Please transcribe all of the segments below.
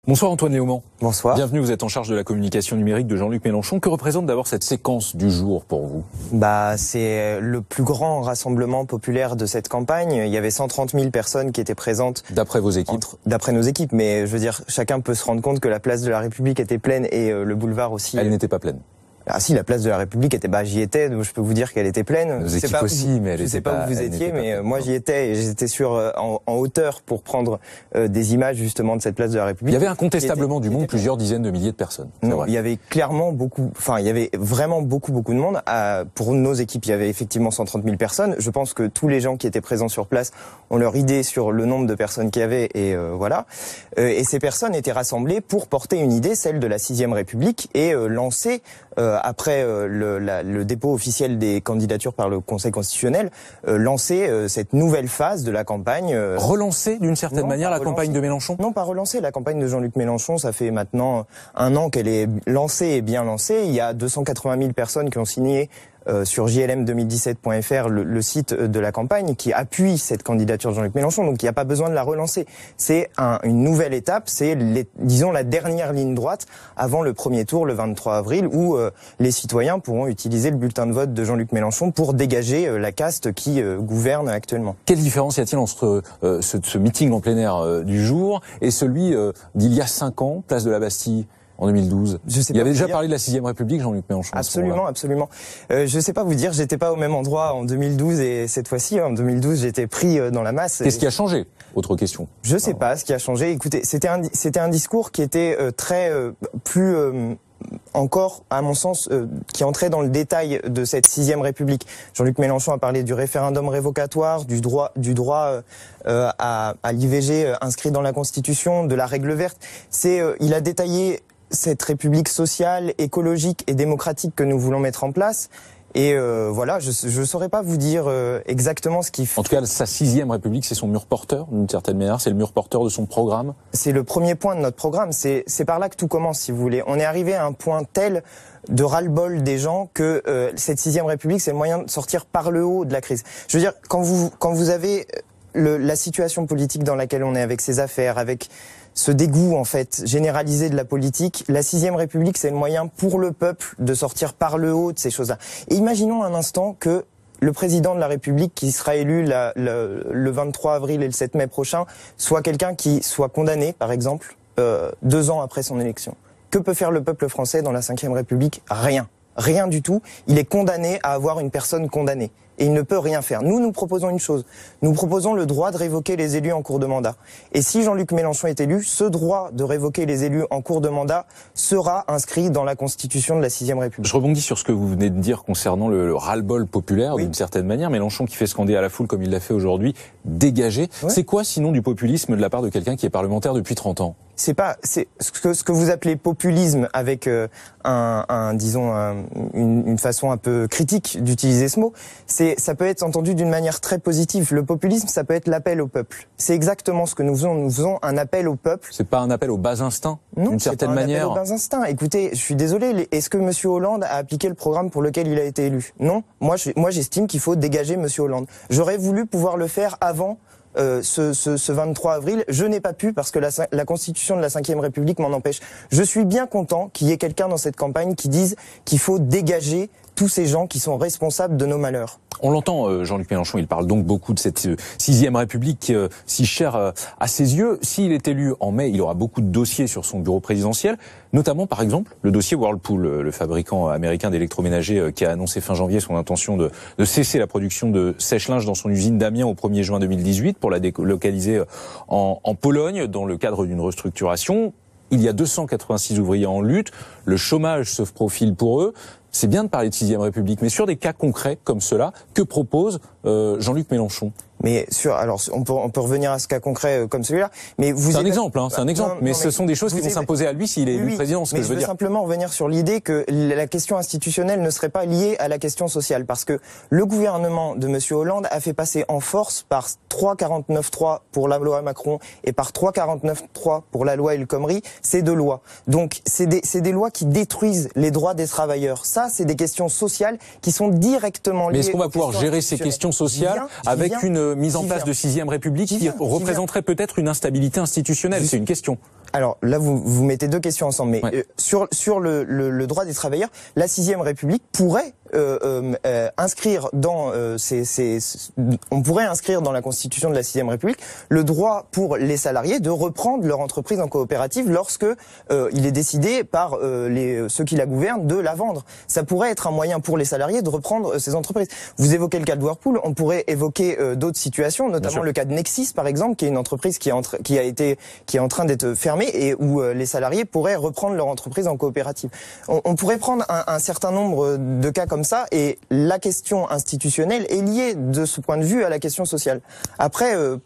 Bonsoir Antoine Léaumont. Bonsoir. Bienvenue, vous êtes en charge de la communication numérique de Jean-Luc Mélenchon. Que représente d'abord cette séquence du jour pour vous ? C'est le plus grand rassemblement populaire de cette campagne. Il y avait 130 000 personnes qui étaient présentes. D'après vos équipes ? D'après nos équipes, mais je veux dire, chacun peut se rendre compte que la place de la République était pleine et le boulevard aussi. Elle n'était pas pleine. Ah si, la place de la République était, j'y étais, donc je peux vous dire qu'elle était pleine. Nos équipes aussi, mais elle était pas. Je sais pas où vous étiez, mais moi j'y étais et j'étais en hauteur pour prendre des images justement de cette place de la République. Il y avait incontestablement du monde, plusieurs dizaines de milliers de personnes. Non, il y avait clairement il y avait vraiment beaucoup de monde. Pour nos équipes, il y avait effectivement 130 000 personnes. Je pense que tous les gens qui étaient présents sur place ont leur idée sur le nombre de personnes qu'il y avait et voilà. Et ces personnes étaient rassemblées pour porter une idée, celle de la 6e République, et lancer après le dépôt officiel des candidatures par le Conseil constitutionnel, lancer cette nouvelle phase de la campagne. Relancer d'une certaine manière la campagne de Mélenchon ? Non, pas relancer. La campagne de Jean-Luc Mélenchon, ça fait maintenant 1 an qu'elle est lancée et bien lancée. Il y a 280 000 personnes qui ont signé sur jlm2017.fr le site de la campagne qui appuie cette candidature de Jean-Luc Mélenchon, donc il n'y a pas besoin de la relancer. C'est une nouvelle étape, c'est disons la dernière ligne droite avant le premier tour le 23 avril où les citoyens pourront utiliser le bulletin de vote de Jean-Luc Mélenchon pour dégager la caste qui gouverne actuellement. Quelle différence y a-t-il entre ce meeting en plein air du jour et celui d'il y a 5 ans, place de la Bastille ? En 2012. Il avait déjà parlé de la 6e République, Jean-Luc Mélenchon. Absolument. Je sais pas vous dire, j'étais pas au même endroit en 2012 et cette fois-ci, en 2012, j'étais pris dans la masse. Qu'est-ce qui a changé ? Autre question. Je sais pas ce qui a changé. Écoutez, c'était un discours qui était plus encore, à mon sens, qui entrait dans le détail de cette 6e République. Jean-Luc Mélenchon a parlé du référendum révocatoire, du droit à l'IVG inscrit dans la Constitution, de la règle verte. Il a détaillé cette République sociale, écologique et démocratique que nous voulons mettre en place. Et voilà, je saurais pas vous dire exactement ce qu'il fait. En tout cas, sa 6e République, c'est son mur porteur, d'une certaine manière. C'est le mur porteur de son programme. C'est le premier point de notre programme. C'est par là que tout commence, si vous voulez. On est arrivé à un point tel de ras-le-bol des gens que cette 6e République, c'est le moyen de sortir par le haut de la crise. Je veux dire, quand vous avez la situation politique dans laquelle on est, avec ces affaires, avec ce dégoût en fait généralisé de la politique, la 6e République, c'est le moyen pour le peuple de sortir par le haut de ces choses-là. Et imaginons un instant que le président de la République qui sera élu le 23 avril et le 7 mai prochain soit quelqu'un qui soit condamné, par exemple, 2 ans après son élection. Que peut faire le peuple français dans la 5e République ? Rien. Rien du tout. Il est condamné à avoir une personne condamnée. Et il ne peut rien faire. Nous proposons une chose. Nous proposons le droit de révoquer les élus en cours de mandat. Et si Jean-Luc Mélenchon est élu, ce droit de révoquer les élus en cours de mandat sera inscrit dans la Constitution de la 6e République. Je rebondis sur ce que vous venez de dire concernant le ras-le-bol populaire, d'une certaine manière. Mélenchon qui fait scander à la foule, comme il l'a fait aujourd'hui, dégagé. Ouais. C'est quoi sinon du populisme de la part de quelqu'un qui est parlementaire depuis 30 ans ? C'est ce que vous appelez populisme avec une façon un peu critique d'utiliser ce mot. Ça peut être entendu d'une manière très positive. Le populisme, ça peut être l'appel au peuple. C'est exactement ce que nous faisons. Nous faisons un appel au peuple. C'est pas un appel aux bas instincts, d'une certaine manière. Non, c'est pas un appel aux bas instincts. Écoutez, je suis désolé. Est-ce que Monsieur Hollande a appliqué le programme pour lequel il a été élu ? Non. Moi, j'estime qu'il faut dégager Monsieur Hollande. J'aurais voulu pouvoir le faire avant ce 23 avril, je n'ai pas pu parce que la Constitution de la 5e République m'en empêche. Je suis bien content qu'il y ait quelqu'un dans cette campagne qui dise qu'il faut dégager tous ces gens qui sont responsables de nos malheurs. On l'entend, Jean-Luc Mélenchon, il parle donc beaucoup de cette 6e République si chère à ses yeux. S'il est élu en mai, il aura beaucoup de dossiers sur son bureau présidentiel, notamment par exemple le dossier Whirlpool, le fabricant américain d'électroménager qui a annoncé fin janvier son intention de cesser la production de sèche-linge dans son usine d'Amiens au 1er juin 2018 pour la délocaliser en Pologne dans le cadre d'une restructuration. Il y a 286 ouvriers en lutte, le chômage se profile pour eux. C'est bien de parler de 6e République, mais sur des cas concrets comme cela, que propose Jean-Luc Mélenchon ? Mais alors on peut revenir à ce cas concret comme celui-là. Mais c'est un exemple, c'est un exemple. Mais ce sont des choses qui vont s'imposer à lui s'il est élu président. Mais je veux simplement revenir sur l'idée que la question institutionnelle ne serait pas liée à la question sociale, parce que le gouvernement de Monsieur Hollande a fait passer en force par 3,49.3 pour la loi Macron et par 3,49.3 pour la loi El Khomri ces 2 lois. Donc c'est des lois qui détruisent les droits des travailleurs. Ça, c'est des questions sociales qui sont directement liées. Mais est-ce qu'on va pouvoir gérer ces questions sociales avec une mise en place de 6e République qui représenterait peut-être une instabilité institutionnelle? C'est une question. Alors là, vous mettez deux questions ensemble, mais ouais. sur le droit des travailleurs, la 6e République pourrait inscrire dans on pourrait inscrire dans la Constitution de la 6e République le droit pour les salariés de reprendre leur entreprise en coopérative lorsque il est décidé par ceux qui la gouvernent de la vendre. Ça pourrait être un moyen pour les salariés de reprendre ces entreprises. Vous évoquez le cas de Whirlpool, on pourrait évoquer d'autres situations, notamment le cas de Nexis par exemple, qui est une entreprise qui est en train d'être fermée et où les salariés pourraient reprendre leur entreprise en coopérative. On pourrait prendre un certain nombre de cas comme ça, et la question institutionnelle est liée de ce point de vue à la question sociale. Après, on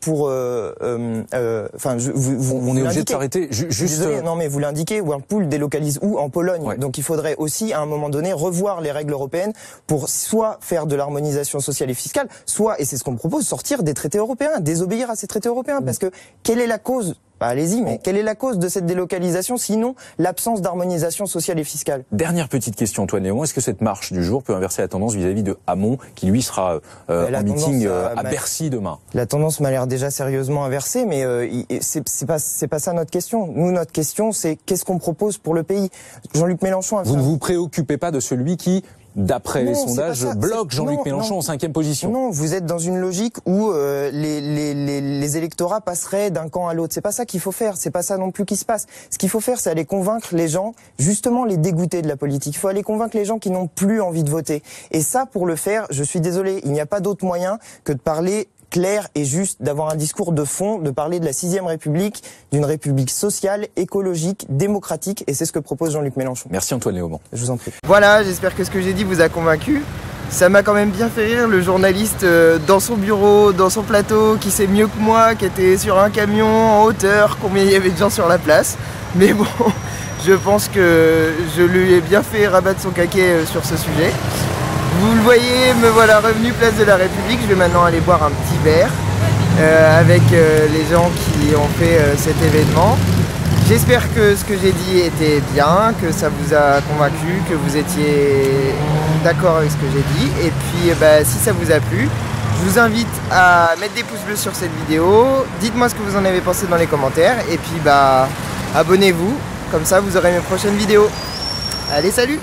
est obligé de s'arrêter. Désolé, non mais vous l'indiquez, Whirlpool délocalise où? En Pologne. Ouais. Donc il faudrait aussi à un moment donné revoir les règles européennes pour soit faire de l'harmonisation sociale et fiscale, soit, et c'est ce qu'on propose, sortir des traités européens, désobéir à ces traités européens. Parce que quelle est la cause? Bah, allez-y, mais quelle est la cause de cette délocalisation, sinon l'absence d'harmonisation sociale et fiscale? Dernière petite question, Antoine Léaumont. Est-ce que cette marche du jour peut inverser la tendance vis-à-vis de Hamon, qui lui sera en meeting à Bercy demain? La tendance m'a l'air déjà sérieusement inversée, mais c'est pas ça notre question. Nous, notre question, c'est qu'est-ce qu'on propose pour le pays? Jean-Luc Mélenchon. Vous ne vous préoccupez pas de celui qui, d'après les sondages, bloque Jean-Luc Mélenchon en 5e position? Non, vous êtes dans une logique où les électorats passeraient d'un camp à l'autre. C'est pas ça qu'il faut faire. C'est pas ça non plus qui se passe. Ce qu'il faut faire, c'est aller convaincre les gens, justement les dégoûter de la politique. Il faut aller convaincre les gens qui n'ont plus envie de voter. Et ça, pour le faire, je suis désolé, il n'y a pas d'autre moyen que de parler clair et juste, d'avoir un discours de fond, de parler de la 6e République, d'une république sociale, écologique, démocratique, et c'est ce que propose Jean-Luc Mélenchon. Merci Antoine Léaumont. Je vous en prie. Voilà, j'espère que ce que j'ai dit vous a convaincu. Ça m'a quand même bien fait rire, le journaliste dans son bureau, dans son plateau, qui sait mieux que moi, qui était sur un camion en hauteur, combien il y avait de gens sur la place. Mais bon, je pense que je lui ai bien fait rabattre son caquet sur ce sujet. Vous le voyez, me voilà revenu place de la République. Je vais maintenant aller boire un petit verre avec les gens qui ont fait cet événement. J'espère que ce que j'ai dit était bien, que ça vous a convaincu, que vous étiez d'accord avec ce que j'ai dit. Et puis si ça vous a plu, je vous invite à mettre des pouces bleus sur cette vidéo. Dites-moi ce que vous en avez pensé dans les commentaires. Et puis abonnez-vous, comme ça vous aurez mes prochaines vidéos. Allez, salut!